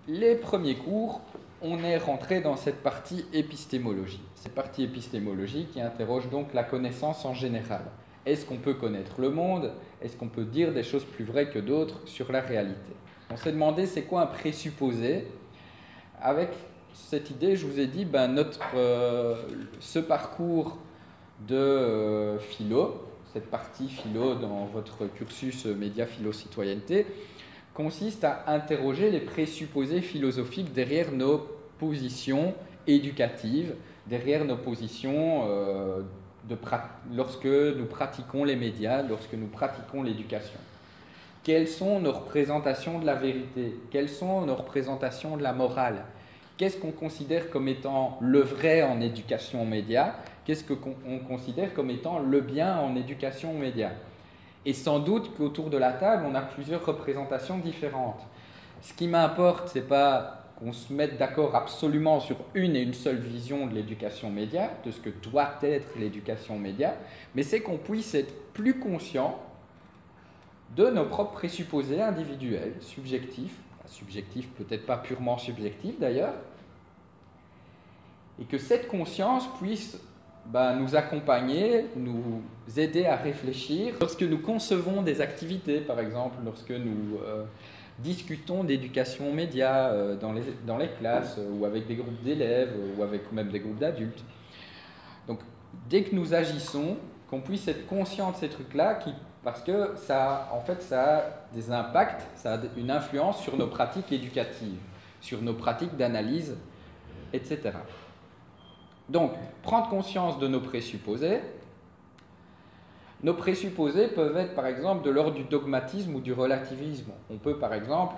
les premiers cours, on est rentré dans cette partie épistémologie. Cette partie épistémologie qui interroge donc la connaissance en général. Est-ce qu'on peut connaître le monde? Est-ce qu'on peut dire des choses plus vraies que d'autres sur la réalité? On s'est demandé c'est quoi un présupposé. Avec cette idée, je vous ai dit, ce parcours de philo, cette partie philo dans votre cursus média philo-citoyenneté, consiste à interroger les présupposés philosophiques derrière nos positions éducatives, derrière nos positions lorsque nous pratiquons les médias, lorsque nous pratiquons l'éducation. Quelles sont nos représentations de la vérité? Quelles sont nos représentations de la morale? Qu'est-ce qu'on considère comme étant le vrai en éducation aux médias? Qu'est-ce qu'on considère comme étant le bien en éducation aux médias? Et sans doute qu'autour de la table, on a plusieurs représentations différentes. Ce qui m'importe, ce n'est pas qu'on se mette d'accord absolument sur une et une seule vision de l'éducation média, de ce que doit être l'éducation média, mais c'est qu'on puisse être plus conscient de nos propres présupposés individuels, subjectifs, peut-être pas purement subjectifs d'ailleurs, et que cette conscience puisse nous accompagner, nous aider à réfléchir. Lorsque nous concevons des activités, par exemple, lorsque nous discutons d'éducation aux médias dans les classes, ou avec des groupes d'élèves, ou avec même des groupes d'adultes. Donc, dès que nous agissons, qu'on puisse être conscient de ces trucs-là, parce que ça a des impacts, ça a une influence sur nos pratiques éducatives, sur nos pratiques d'analyse, etc. Donc, prendre conscience de nos présupposés. Nos présupposés peuvent être, par exemple, de l'ordre du dogmatisme ou du relativisme. On peut, par exemple,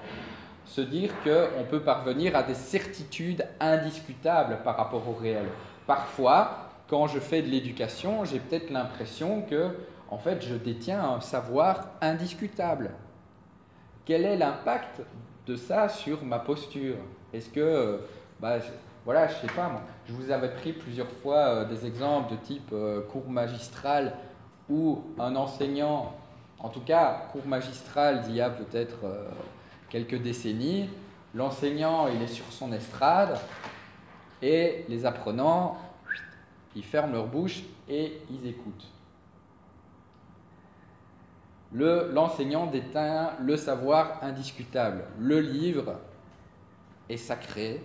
se dire qu'on peut parvenir à des certitudes indiscutables par rapport au réel. Parfois, quand je fais de l'éducation, j'ai peut-être l'impression que, en fait, je détiens un savoir indiscutable. Quel est l'impact de ça sur ma posture? Est-ce que, voilà, je sais pas, moi, je vous avais pris plusieurs fois des exemples de type cours magistral où un enseignant, en tout cas cours magistral d'il y a peut-être quelques décennies, l'enseignant il est sur son estrade et les apprenants ils ferment leur bouche et ils écoutent. L'enseignant détient le savoir indiscutable. Le livre est sacré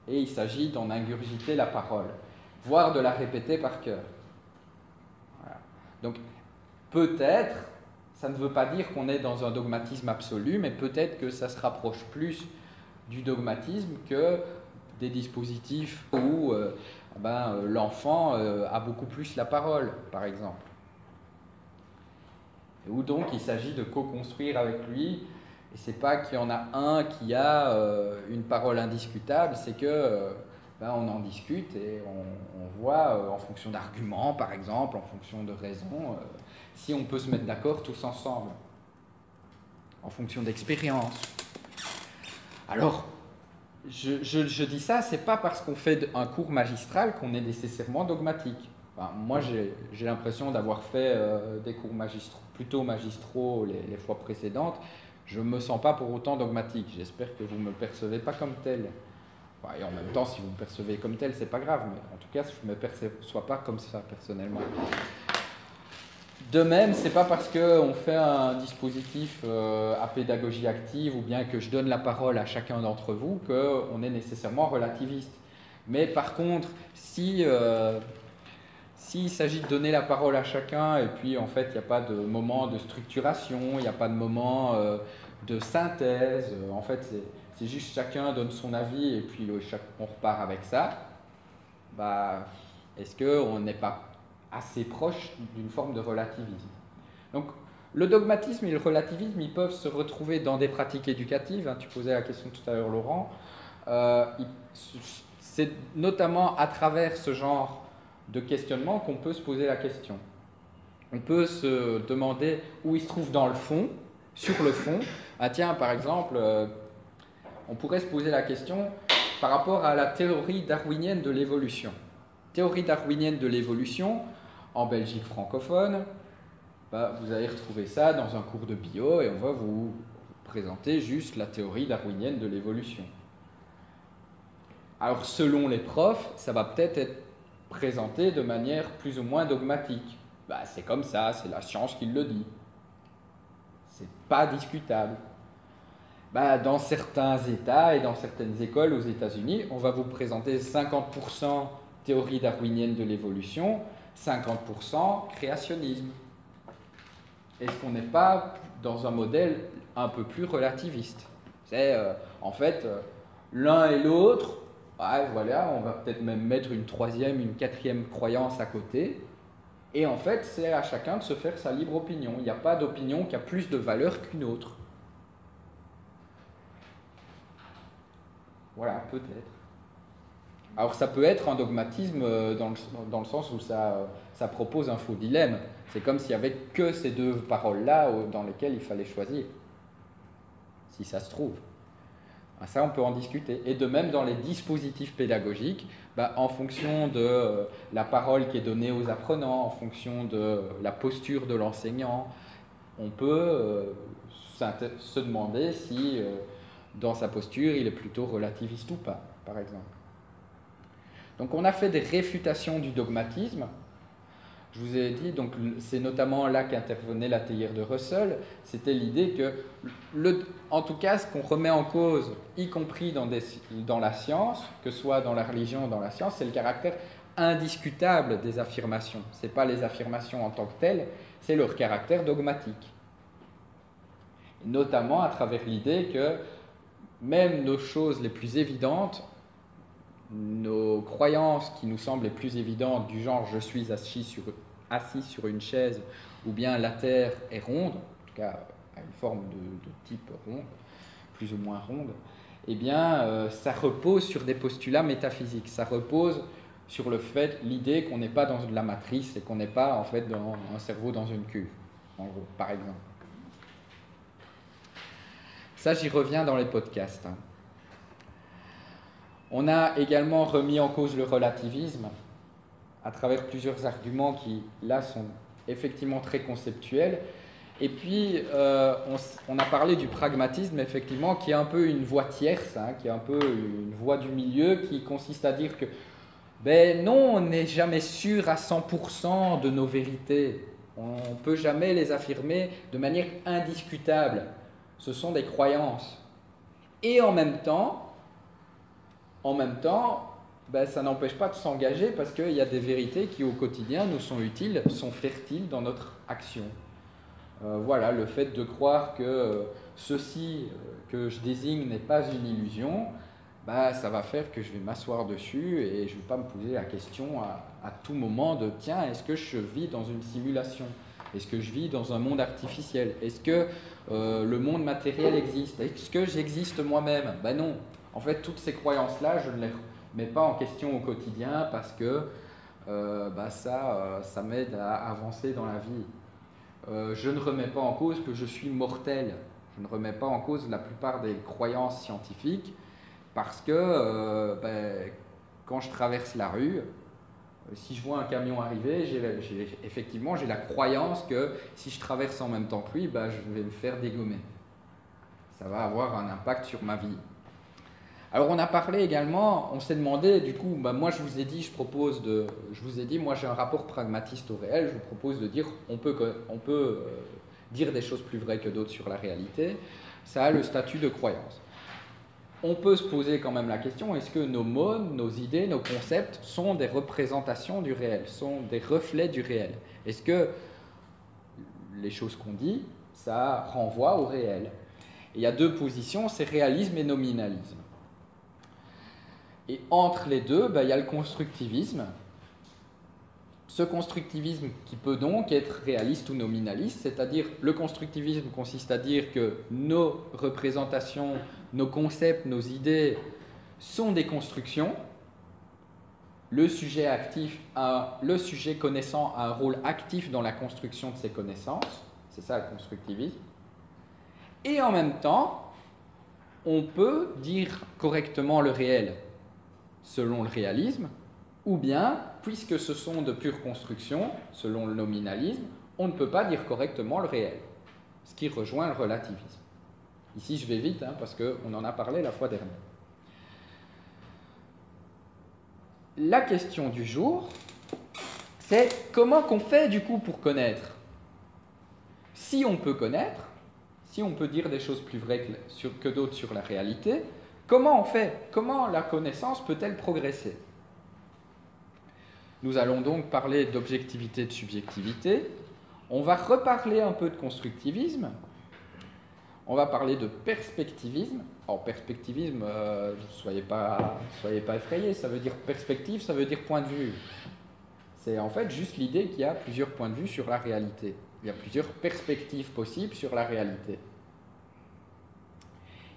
et il s'agit d'en ingurgiter la parole, voire de la répéter par cœur. Voilà. Donc peut-être, ça ne veut pas dire qu'on est dans un dogmatisme absolu, mais peut-être que ça se rapproche plus du dogmatisme que des dispositifs où l'enfant a beaucoup plus la parole, par exemple. Où donc il s'agit de co-construire avec lui, et c'est pas qu'il y en a un qui a une parole indiscutable, c'est que on en discute et on voit en fonction d'arguments, par exemple, en fonction de raisons, si on peut se mettre d'accord tous ensemble, en fonction d'expérience. Alors, je dis ça, c'est pas parce qu'on fait un cours magistral qu'on est nécessairement dogmatique. Enfin, moi, j'ai l'impression d'avoir fait des cours plutôt magistraux les fois précédentes. Je ne me sens pas pour autant dogmatique. J'espère que vous ne me percevez pas comme tel. Enfin, et en même temps, si vous me percevez comme tel, c'est pas grave. Mais en tout cas, je ne me perçois pas comme ça, personnellement. De même, c'est pas parce qu'on fait un dispositif à pédagogie active ou bien que je donne la parole à chacun d'entre vous qu'on est nécessairement relativiste. Mais par contre, s'il s'agit de donner la parole à chacun et puis en fait il n'y a pas de moment de structuration, il n'y a pas de moment de synthèse, en fait c'est juste chacun donne son avis et puis on repart avec ça, est-ce qu'on n'est pas assez proche d'une forme de relativisme? Donc le dogmatisme et le relativisme, ils peuvent se retrouver dans des pratiques éducatives, tu posais la question tout à l'heure Laurent, c'est notamment à travers ce genre de questionnement qu'on peut se poser la question. On peut se demander où il se trouve dans le fond, sur le fond. Tiens, par exemple, on pourrait se poser la question par rapport à la théorie darwinienne de l'évolution. Théorie darwinienne de l'évolution, en Belgique francophone, vous allez retrouver ça dans un cours de bio et on va vous présenter juste la théorie darwinienne de l'évolution. Alors selon les profs, ça va peut-être être présenté de manière plus ou moins dogmatique. C'est comme ça, c'est la science qui le dit. C'est pas discutable. Dans certains États et dans certaines écoles aux États-Unis, on va vous présenter 50% théorie darwinienne de l'évolution, 50% créationnisme. Est-ce qu'on n'est pas dans un modèle un peu plus relativiste? C'est en fait l'un et l'autre, voilà, on va peut-être même mettre une troisième, une quatrième croyance à côté. Et en fait, c'est à chacun de se faire sa libre opinion. Il n'y a pas d'opinion qui a plus de valeur qu'une autre. Voilà, peut-être. Alors ça peut être un dogmatisme dans le sens où ça propose un faux dilemme. C'est comme s'il n'y avait que ces deux paroles-là dans lesquelles il fallait choisir. Si ça se trouve. Ça, on peut en discuter. Et de même, dans les dispositifs pédagogiques, en fonction de la parole qui est donnée aux apprenants, en fonction de la posture de l'enseignant, on peut se demander si, dans sa posture, il est plutôt relativiste ou pas, par exemple. Donc, on a fait des réfutations du dogmatisme. Je vous ai dit, donc c'est notamment là qu'intervenait la théorie de Russell, c'était l'idée que, en tout cas, ce qu'on remet en cause, y compris dans la science, que ce soit dans la religion ou dans la science, c'est le caractère indiscutable des affirmations. Ce n'est pas les affirmations en tant que telles, c'est leur caractère dogmatique. Et notamment à travers l'idée que même nos choses les plus évidentes, nos croyances qui nous semblent les plus évidentes, du genre je suis assis sur une chaise, ou bien la Terre est ronde, en tout cas à une forme de type ronde, plus ou moins ronde, eh bien ça repose sur des postulats métaphysiques, ça repose sur l'idée qu'on n'est pas dans de la matrice et qu'on n'est pas en fait dans un cerveau dans une cuve, en gros, par exemple. Ça, j'y reviens dans les podcasts. On a également remis en cause le relativisme à travers plusieurs arguments qui, là, sont effectivement très conceptuels. Et puis, on a parlé du pragmatisme, effectivement, qui est un peu une voie tierce, qui est un peu une voie du milieu, qui consiste à dire que, non, on n'est jamais sûr à 100% de nos vérités. On ne peut jamais les affirmer de manière indiscutable. Ce sont des croyances. Et en même temps, ça n'empêche pas de s'engager parce qu'il y a des vérités qui au quotidien nous sont utiles, sont fertiles dans notre action. Voilà, le fait de croire que ceci que je désigne n'est pas une illusion, ça va faire que je vais m'asseoir dessus et je ne vais pas me poser la question à tout moment de tiens, est-ce que je vis dans une simulation? Est-ce que je vis dans un monde artificiel? Est-ce que le monde matériel existe? Est-ce que j'existe moi-même? Non. En fait, toutes ces croyances-là, je ne les remets pas en question au quotidien parce que ça m'aide à avancer dans la vie. Je ne remets pas en cause que je suis mortel. Je ne remets pas en cause la plupart des croyances scientifiques parce que quand je traverse la rue, si je vois un camion arriver, effectivement, j'ai la croyance que si je traverse en même temps que lui, je vais me faire dégommer. Ça va avoir un impact sur ma vie. Alors on a parlé également, on s'est demandé, du coup, moi je vous ai dit, moi j'ai un rapport pragmatiste au réel, je vous propose de dire, on peut dire des choses plus vraies que d'autres sur la réalité, ça a le statut de croyance. On peut se poser quand même la question, est-ce que nos mots, nos idées, nos concepts sont des représentations du réel, sont des reflets du réel? Est-ce que les choses qu'on dit, ça renvoie au réel? Et il y a deux positions, c'est réalisme et nominalisme. Et entre les deux, il y a le constructivisme. Ce constructivisme qui peut donc être réaliste ou nominaliste, c'est-à-dire le constructivisme consiste à dire que nos représentations, nos concepts, nos idées sont des constructions. Le sujet connaissant a un rôle actif dans la construction de ses connaissances. C'est ça le constructivisme. Et en même temps, on peut dire correctement le réel selon le réalisme, ou bien, puisque ce sont de pure construction, selon le nominalisme, on ne peut pas dire correctement le réel, ce qui rejoint le relativisme. Ici, je vais vite, hein, parce qu'on en a parlé la fois dernière. La question du jour, c'est comment qu'on fait du coup pour connaître? Si on peut connaître, si on peut dire des choses plus vraies que d'autres sur la réalité, comment on fait? Comment la connaissance peut-elle progresser? Nous allons donc parler d'objectivité et de subjectivité. On va reparler un peu de constructivisme. On va parler de perspectivisme. Alors, perspectivisme, soyez pas effrayés, ça veut dire perspective, ça veut dire point de vue. C'est en fait juste l'idée qu'il y a plusieurs points de vue sur la réalité. Il y a plusieurs perspectives possibles sur la réalité.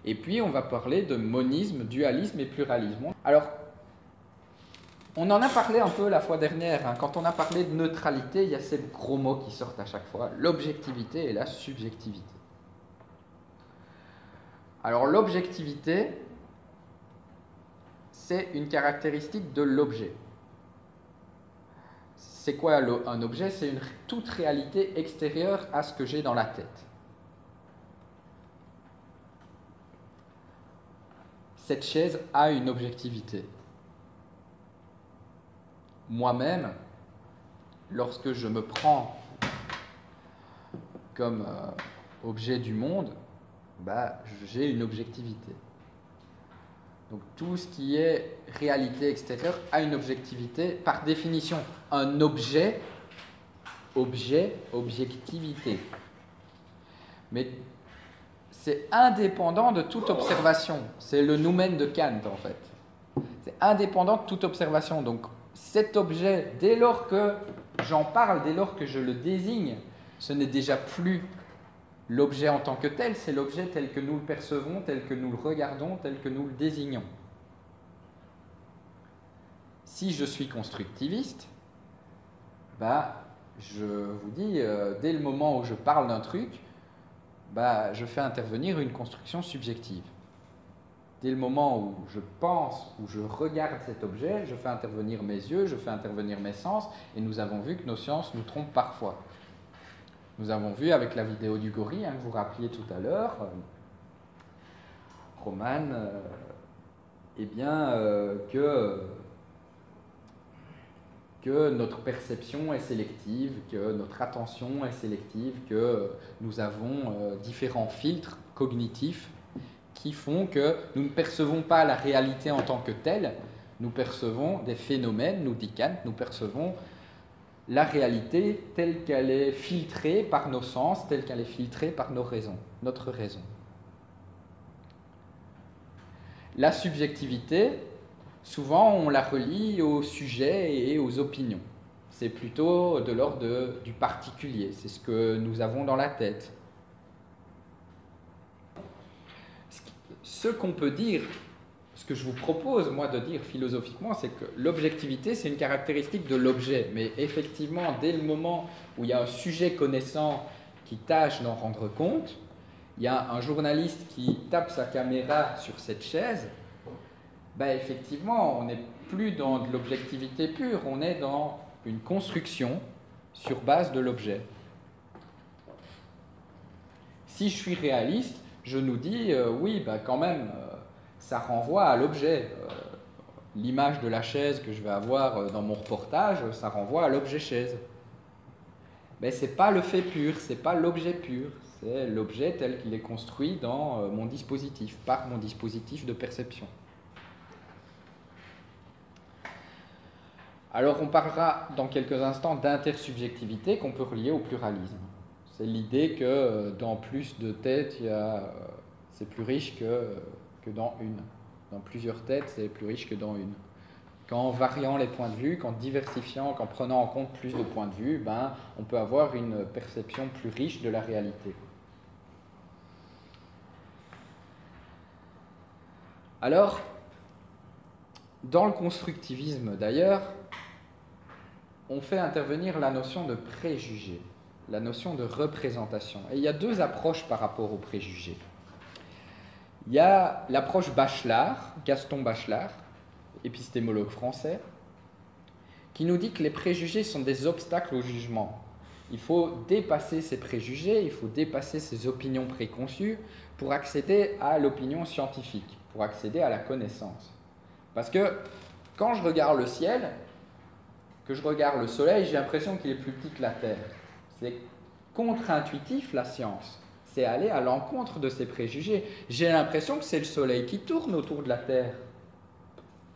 Et puis, on va parler de monisme, dualisme et pluralisme. Alors, on en a parlé un peu la fois dernière. Hein. Quand on a parlé de neutralité, il y a ces gros mots qui sortent à chaque fois, l'objectivité et la subjectivité. Alors, l'objectivité, c'est une caractéristique de l'objet. C'est quoi un objet? C'est toute réalité extérieure à ce que j'ai dans la tête. Cette chaise a une objectivité. Moi-même, lorsque je me prends comme objet du monde, j'ai une objectivité. Donc tout ce qui est réalité extérieure a une objectivité. Par définition, un objet, objectivité. Mais c'est indépendant de toute observation. C'est le noumen de Kant, en fait. C'est indépendant de toute observation. Donc cet objet, dès lors que j'en parle, dès lors que je le désigne, ce n'est déjà plus l'objet en tant que tel, c'est l'objet tel que nous le percevons, tel que nous le regardons, tel que nous le désignons. Si je suis constructiviste, je vous dis, dès le moment où je parle d'un truc, je fais intervenir une construction subjective. Dès le moment où je pense, où je regarde cet objet, je fais intervenir mes yeux, je fais intervenir mes sens, et nous avons vu que nos sens nous trompent parfois. Nous avons vu avec la vidéo du gorille, que vous rappeliez tout à l'heure, Roman, que notre perception est sélective, que notre attention est sélective, que nous avons différents filtres cognitifs qui font que nous ne percevons pas la réalité en tant que telle, nous percevons des phénomènes, nous dit Kant, nous percevons la réalité telle qu'elle est filtrée par nos sens, telle qu'elle est filtrée par notre raison. La subjectivité, souvent on la relie au sujet et aux opinions. C'est plutôt de l'ordre du particulier, c'est ce que nous avons dans la tête. Ce qu'on peut dire, ce que je vous propose, moi, de dire philosophiquement, c'est que l'objectivité, c'est une caractéristique de l'objet. Mais effectivement, dès le moment où il y a un sujet connaissant qui tâche d'en rendre compte, il y a un journaliste qui tape sa caméra sur cette chaise, effectivement, on n'est plus dans de l'objectivité pure, on est dans une construction sur base de l'objet. Si je suis réaliste, je nous dis, oui, quand même, ça renvoie à l'objet. L'image de la chaise que je vais avoir dans mon reportage, ça renvoie à l'objet chaise. Mais ce n'est pas le fait pur, ce n'est pas l'objet pur, c'est l'objet tel qu'il est construit dans mon dispositif, par mon dispositif de perception. Alors on parlera dans quelques instants d'intersubjectivité qu'on peut relier au pluralisme. C'est l'idée que dans plus de têtes, c'est plus riche que dans une. Dans plusieurs têtes, c'est plus riche que dans une. Qu'en variant les points de vue, qu'en diversifiant, qu'en prenant en compte plus de points de vue, on peut avoir une perception plus riche de la réalité. Alors, dans le constructivisme d'ailleurs, on fait intervenir la notion de préjugé, la notion de représentation. Et il y a deux approches par rapport aux préjugés. Il y a l'approche Bachelard, Gaston Bachelard, épistémologue français, qui nous dit que les préjugés sont des obstacles au jugement. Il faut dépasser ses préjugés, il faut dépasser ses opinions préconçues pour accéder à l'opinion scientifique, pour accéder à la connaissance. Parce que quand je regarde le ciel, que je regarde le soleil, j'ai l'impression qu'il est plus petit que la Terre. C'est contre-intuitif la science. C'est aller à l'encontre de ses préjugés. J'ai l'impression que c'est le soleil qui tourne autour de la Terre.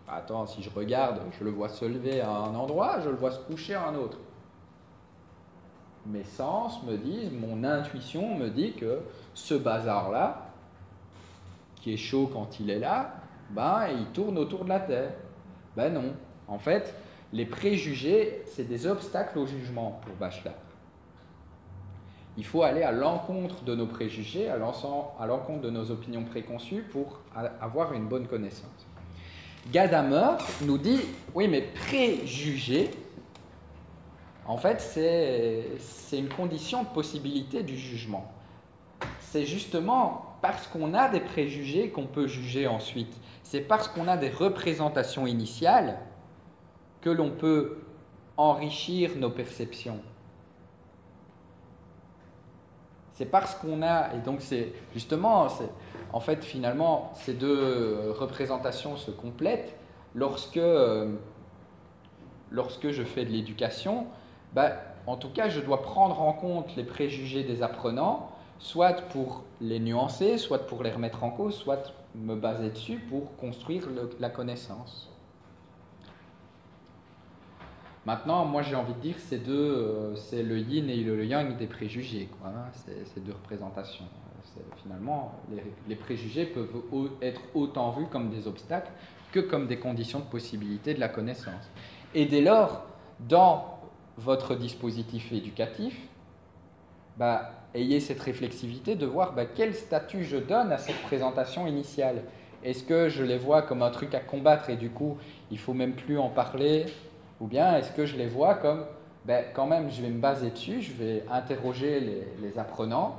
Attends, si je regarde, je le vois se lever à un endroit, je le vois se coucher à un autre. Mes sens me disent, mon intuition me dit que ce bazar-là, qui est chaud quand il est là, ben, il tourne autour de la Terre. Ben non. En fait, les préjugés, c'est des obstacles au jugement pour Bachelard. Il faut aller à l'encontre de nos préjugés, à l'encontre de nos opinions préconçues pour avoir une bonne connaissance. Gadamer nous dit, oui, mais préjugés, en fait, c'est une condition de possibilité du jugement. C'est justement parce qu'on a des préjugés qu'on peut juger ensuite. C'est parce qu'on a des représentations initiales que l'on peut enrichir nos perceptions. C'est parce qu'on a, et donc c'est justement, en fait finalement, ces deux représentations se complètent lorsque je fais de l'éducation. En tout cas, je dois prendre en compte les préjugés des apprenants, soit pour les nuancer, soit pour les remettre en cause, soit me baser dessus pour construire la connaissance. Maintenant, moi j'ai envie de dire c'est le yin et le yang des préjugés, quoi, hein, ces deux représentations. Finalement, les préjugés peuvent être autant vus comme des obstacles que comme des conditions de possibilité de la connaissance. Et dès lors, dans votre dispositif éducatif, ayez cette réflexivité de voir quel statut je donne à cette présentation initiale. Est-ce que je les vois comme un truc à combattre et du coup, il ne faut même plus en parler? Ou bien est-ce que je les vois comme, quand même, je vais me baser dessus, je vais interroger les apprenants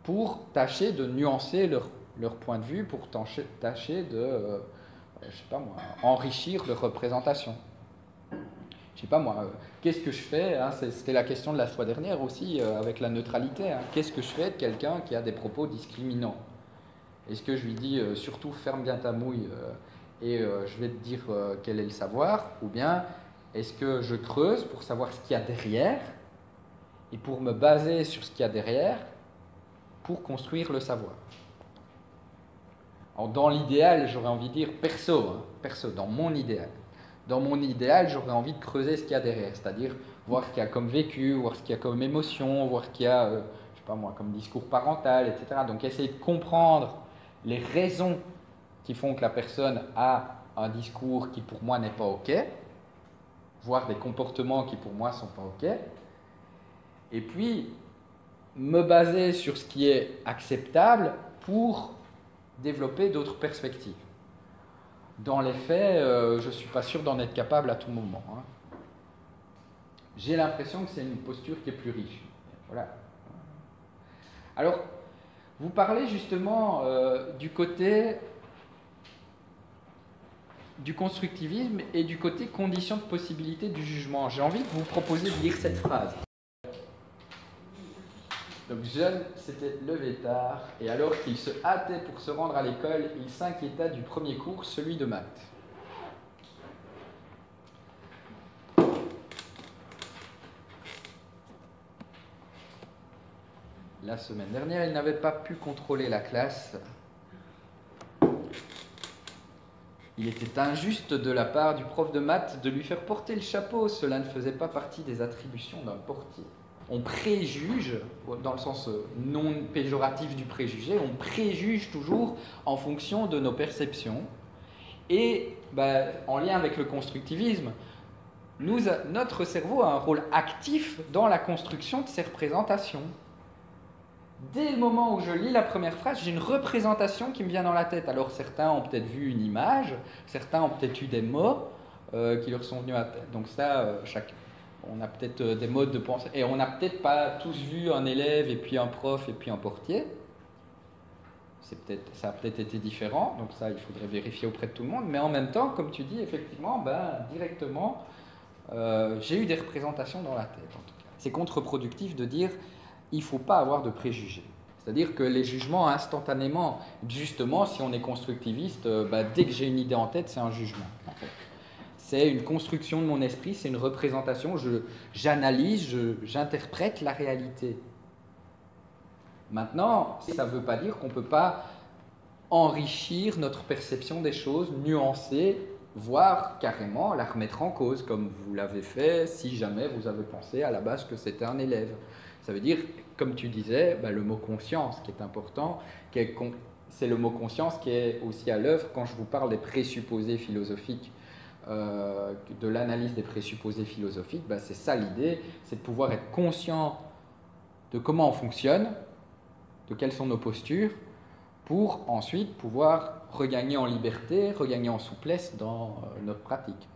pour tâcher de nuancer leur point de vue, pour tâcher de, je sais pas moi, enrichir leur représentation. Je sais pas moi, qu'est-ce que je fais, hein, c'était la question de la fois dernière aussi avec la neutralité. Hein, qu'est-ce que je fais de quelqu'un qui a des propos discriminants? Est-ce que je lui dis surtout ferme bien ta mouille et je vais te dire quel est le savoir? Ou bien est-ce que je creuse pour savoir ce qu'il y a derrière et pour me baser sur ce qu'il y a derrière pour construire le savoir? Alors, dans l'idéal, j'aurais envie de dire perso, dans mon idéal. Dans mon idéal, j'aurais envie de creuser ce qu'il y a derrière, c'est-à-dire voir ce qu'il y a comme vécu, voir ce qu'il y a comme émotion, voir ce qu'il y a, je sais pas moi, comme discours parental, etc. Donc essayer de comprendre les raisons qui font que la personne a un discours qui pour moi n'est pas OK, voir des comportements qui pour moi sont pas OK, et puis me baser sur ce qui est acceptable pour développer d'autres perspectives. Dans les faits, je ne suis pas sûr d'en être capable à tout moment. Hein. J'ai l'impression que c'est une posture qui est plus riche. Voilà. Alors, vous parlez justement du côté du constructivisme et du côté condition de possibilité du jugement. J'ai envie de vous proposer de lire cette phrase. Donc jeune s'était levé tard, et alors qu'il se hâtait pour se rendre à l'école, il s'inquiéta du premier cours, celui de maths. La semaine dernière, il n'avait pas pu contrôler la classe. Il était injuste de la part du prof de maths de lui faire porter le chapeau. Cela ne faisait pas partie des attributions d'un portier. On préjuge, dans le sens non péjoratif du préjugé, on préjuge toujours en fonction de nos perceptions. Et en lien avec le constructivisme, notre cerveau a un rôle actif dans la construction de ces représentations. Dès le moment où je lis la première phrase, j'ai une représentation qui me vient dans la tête. Alors certains ont peut-être vu une image, certains ont peut-être eu des mots qui leur sont venus à la tête. Donc ça, on a peut-être des modes de pensée. Et on n'a peut-être pas tous vu un élève, et puis un prof, et puis un portier. Ça a peut-être été différent, donc ça, il faudrait vérifier auprès de tout le monde. Mais en même temps, comme tu dis, effectivement, directement, j'ai eu des représentations dans la tête, en tout cas. c'est contre-productif de dire il ne faut pas avoir de préjugés. C'est-à-dire que les jugements instantanément, justement, si on est constructiviste, dès que j'ai une idée en tête, c'est un jugement. En fait. C'est une construction de mon esprit, c'est une représentation, j'analyse, j'interprète la réalité. Maintenant, ça ne veut pas dire qu'on ne peut pas enrichir notre perception des choses, nuancer, voire carrément la remettre en cause, comme vous l'avez fait si jamais vous avez pensé à la base que c'était un élève. Ça veut dire, comme tu disais, le mot conscience qui est important, c'est le mot conscience qui est aussi à l'œuvre quand je vous parle des présupposés philosophiques, de l'analyse des présupposés philosophiques. C'est ça l'idée, c'est de pouvoir être conscient de comment on fonctionne, de quelles sont nos postures, pour ensuite pouvoir regagner en liberté, regagner en souplesse dans notre pratique.